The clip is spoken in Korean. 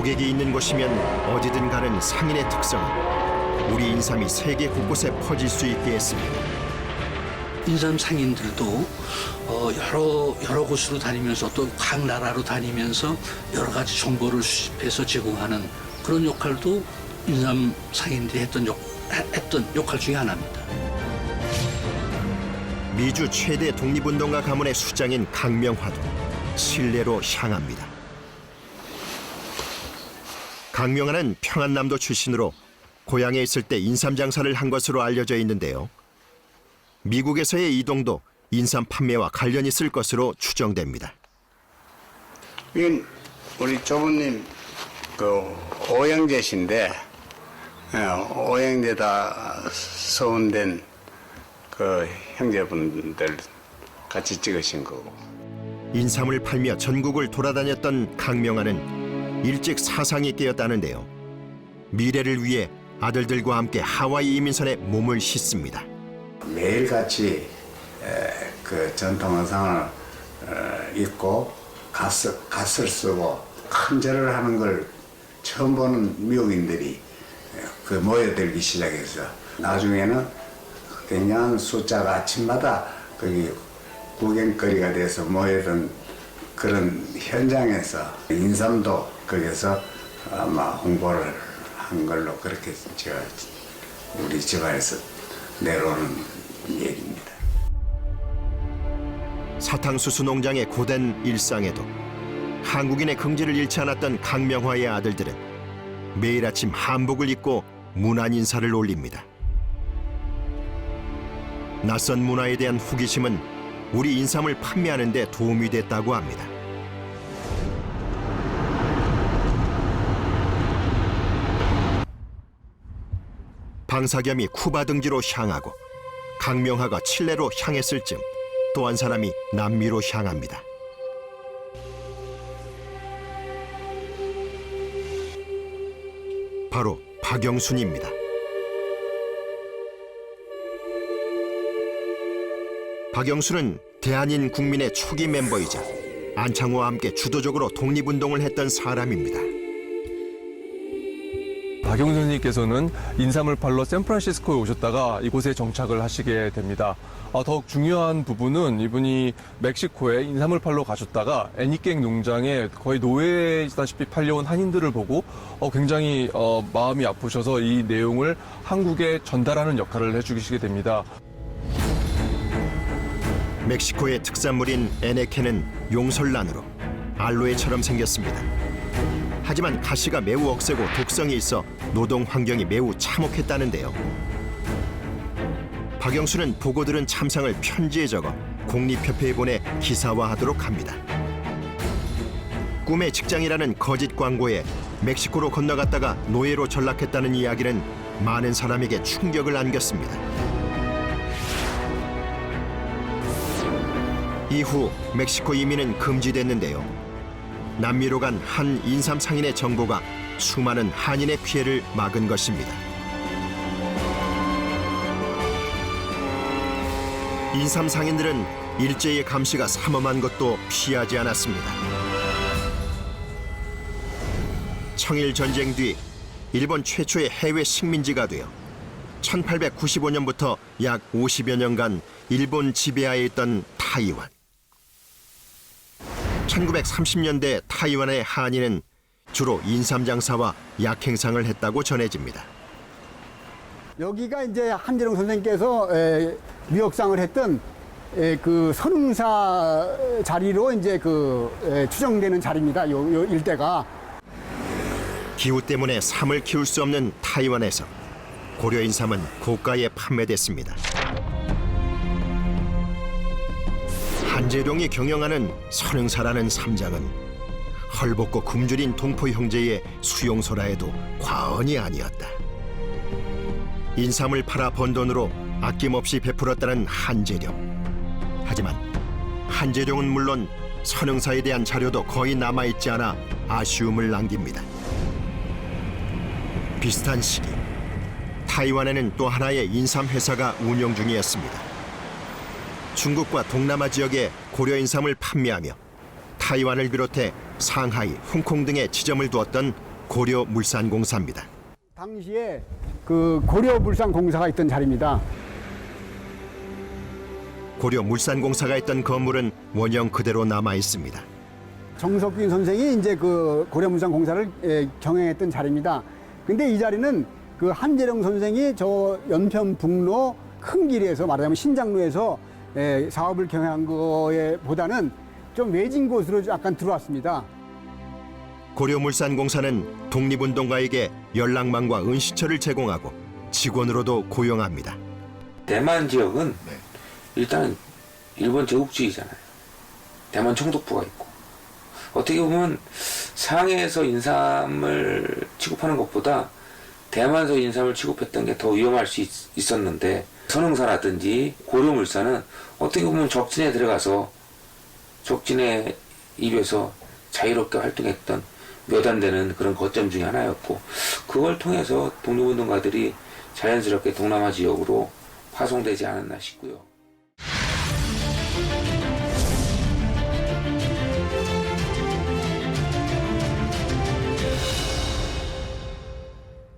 고객이 있는 곳이면 어디든 가는 상인의 특성은 우리 인삼이 세계 곳곳에 퍼질 수 있게 했습니다. 인삼 상인들도 여러 곳으로 다니면서 또 각 나라로 다니면서 여러 가지 정보를 수집해서 제공하는 그런 역할도 인삼 상인들이 했던 역할 중에 하나입니다. 미주 최대 독립운동가 가문의 수장인 강명화도 칠레로 향합니다. 강명화는 평안남도 출신으로 고향에 있을 때 인삼 장사를 한 것으로 알려져 있는데요. 미국에서의 이동도 인삼 판매와 관련이 있을 것으로 추정됩니다. 이건 우리 조부님 그 오영재신데 오영재다 서운된 그 형제분들 같이 찍으신 거고. 인삼을 팔며 전국을 돌아다녔던 강명화는 일찍 사상이 깨었다는데요. 미래를 위해 아들들과 함께 하와이 이민선에 몸을 싣습니다. 매일같이 그 전통 의상을 입고 갓을 쓰고 큰 절을 하는 걸 처음 보는 미국인들이 그 모여들기 시작해서 나중에는 굉장한 숫자가 아침마다 거기 구경거리가 돼서 모여든 그런 현장에서 인삼도 거기서 아마 홍보를 한 걸로 그렇게 제가 우리 집안에서 내려오는 얘기입니다. 사탕수수 농장의 고된 일상에도 한국인의 긍지를 잃지 않았던 강명화의 아들들은 매일 아침 한복을 입고 문안 인사를 올립니다. 낯선 문화에 대한 호기심은 우리 인삼을 판매하는 데 도움이 됐다고 합니다. 방사겸이 쿠바 등지로 향하고 강명화가 칠레로 향했을 즈음 또 한 사람이 남미로 향합니다. 바로 박영순입니다. 박영순은 대한인 국민의 초기 멤버이자 안창호와 함께 주도적으로 독립운동을 했던 사람입니다. 박영순 선생님께서는 인삼을 팔러 샌프란시스코에 오셨다가 이곳에 정착을 하시게 됩니다. 더욱 중요한 부분은 이분이 멕시코에 인삼을 팔러 가셨다가 애니깽 농장에 거의 노예다시피 팔려온 한인들을 보고 굉장히 마음이 아프셔서 이 내용을 한국에 전달하는 역할을 해주시게 됩니다. 멕시코의 특산물인 에네케는 용설란으로 알로에처럼 생겼습니다. 하지만 가시가 매우 억세고 독성이 있어 노동 환경이 매우 참혹했다는데요. 박영수는 보고 들은 참상을 편지에 적어 공립협회에 보내 기사화하도록 합니다. 꿈의 직장이라는 거짓 광고에 멕시코로 건너갔다가 노예로 전락했다는 이야기는 많은 사람에게 충격을 안겼습니다. 이후 멕시코 이민은 금지됐는데요. 남미로 간 한 인삼 상인의 정보가 수많은 한인의 피해를 막은 것입니다. 인삼 상인들은 일제의 감시가 삼엄한 것도 피하지 않았습니다. 청일 전쟁 뒤 일본 최초의 해외 식민지가 되어 1895년부터 약 50여 년간 일본 지배하에 있던 타이완. 1930년대 타이완의 한인은 주로 인삼 장사와 약 행상을 했다고 전해집니다. 여기가 이제 한재룡 선생님께서 미역상을 했던 그 선흥사 자리로 이제 추정되는 자리입니다. 요 일대가. 기후 때문에 삼을 키울 수 없는 타이완에서 고려 인삼은 고가에 판매됐습니다. 한재룡이 경영하는 선흥사라는 삼장은 헐벗고 굶주린 동포 형제의 수용소라 해도 과언이 아니었다. 인삼을 팔아 번 돈으로 아낌없이 베풀었다는 한재룡. 하지만 한재룡은 물론 선흥사에 대한 자료도 거의 남아있지 않아 아쉬움을 남깁니다. 비슷한 시기 타이완에는 또 하나의 인삼 회사가 운영 중이었습니다. 중국과 동남아 지역에 고려 인삼을 판매하며 타이완을 비롯해 상하이, 홍콩 등에 지점을 두었던 고려물산공사입니다. 당시에 그 고려물산공사가 있던 자리입니다. 고려물산공사가 있던 건물은 원형 그대로 남아 있습니다. 정석균 선생이 이제 그 고려물산공사를 경영했던 자리입니다. 근데 이 자리는 그 한재룡 선생이 저 연편북로 큰 길에서 말하자면 신장로에서 사업을 경영한 거에 보다는 좀 외진 곳으로 약간 들어왔습니다. 고려물산공사는 독립운동가에게 연락망과 은시처를 제공하고 직원으로도 고용합니다. 대만 지역은 일단 일본 제국주의잖아요. 대만 총독부가 있고 어떻게 보면 상해에서 인삼을 취급하는 것보다 대만에서 인삼을 취급했던 게 더 위험할 수 있었는데 선흥사라든지 고려물산은 어떻게 보면 적진에 들어가서 적진의 입에서 자유롭게 활동했던 몇 안 되는 그런 거점 중에 하나였고 그걸 통해서 독립운동가들이 자연스럽게 동남아 지역으로 파송되지 않았나 싶고요.